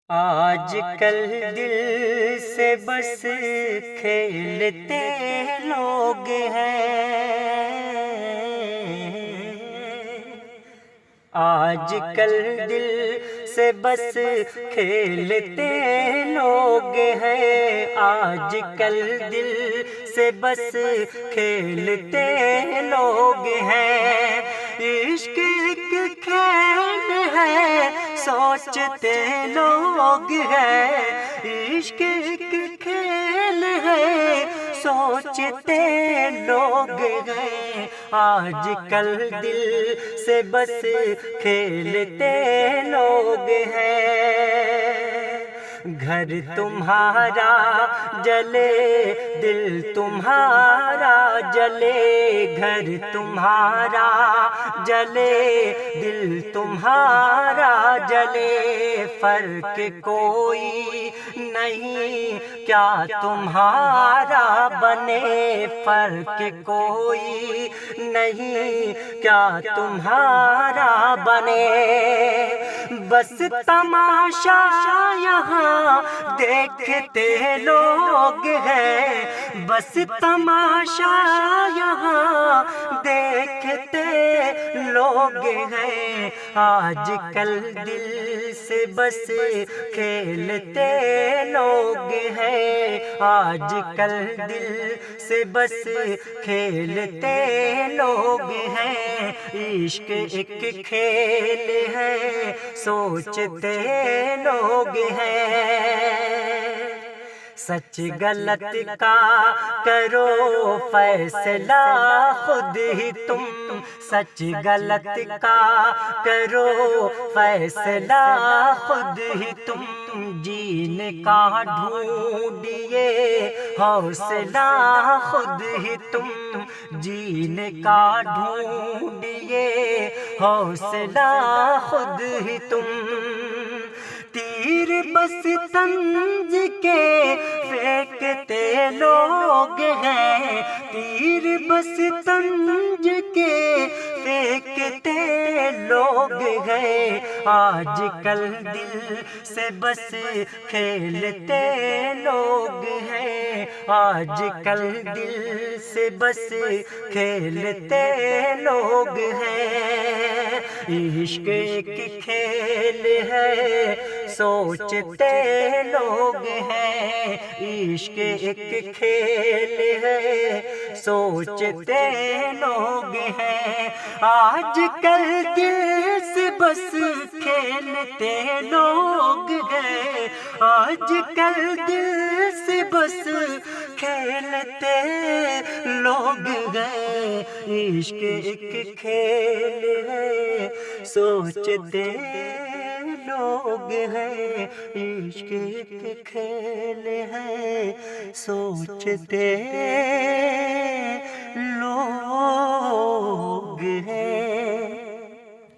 آج کل دل سے بس کھیلتے لوگ ہیں، آج کل دل سے بس کھیلتے لوگ ہیں، آج کل دل سے بس کھیلتے لوگ ہیں۔ عشق ایک کھیل ہے سوچتے لوگ ہیں، عشق ایک کھیل ہے سوچتے لوگ ہیں، آج کل دل سے بس کھیلتے لوگ ہیں۔ گھر تمہارا جلے دل تمہارا جلے، گھر تمہارا جلے دل تمہارا جلے، فرق کوئی نہیں کیا تمہارا بنے، فرق کوئی نہیں کیا تمہارا بنے، بس تماشا یہاں دیکھتے لوگ ہیں، بس تماشا یہاں دیکھتے لوگ ہیں، آج کل دل سے بس کھیلتے لوگ ہیں، آج کل دل سے بس کھیلتے لوگ ہیں، عشق ایک کھیل ہے سوچتے لوگ ہیں۔ سچ غلط کا کرو فیصلہ خود ہی تم، سچ غلط کا کرو فیصلہ خود ہی تم، جینے کا ڈھونڈیے حوصلہ خود ہی تم، جینے کا ڈھونڈیے حوصلہ خود ہی تم، تیر بس طنز کے پھینکتے لوگ ہیں، تیر بس طنز کے پھینکتے لوگ ہیں، آج کل دل سے بس کھیلتے لوگ ہیں، آج کل دل سے بس کھیلتے لوگ ہیں، عشق ایک کھیل ہے سوچتے لوگ ہیں، عشق ایک کھیل ہے سوچتے لوگ ہیں، آج کل دل سے بس کھیلتے لوگ ہیں، آج کل دل سے بس کھیلتے لوگ ہیں، عشق ایک کھیل ہے سوچتے لوگ ہیں، عشق ایک کھیل ہے سوچتے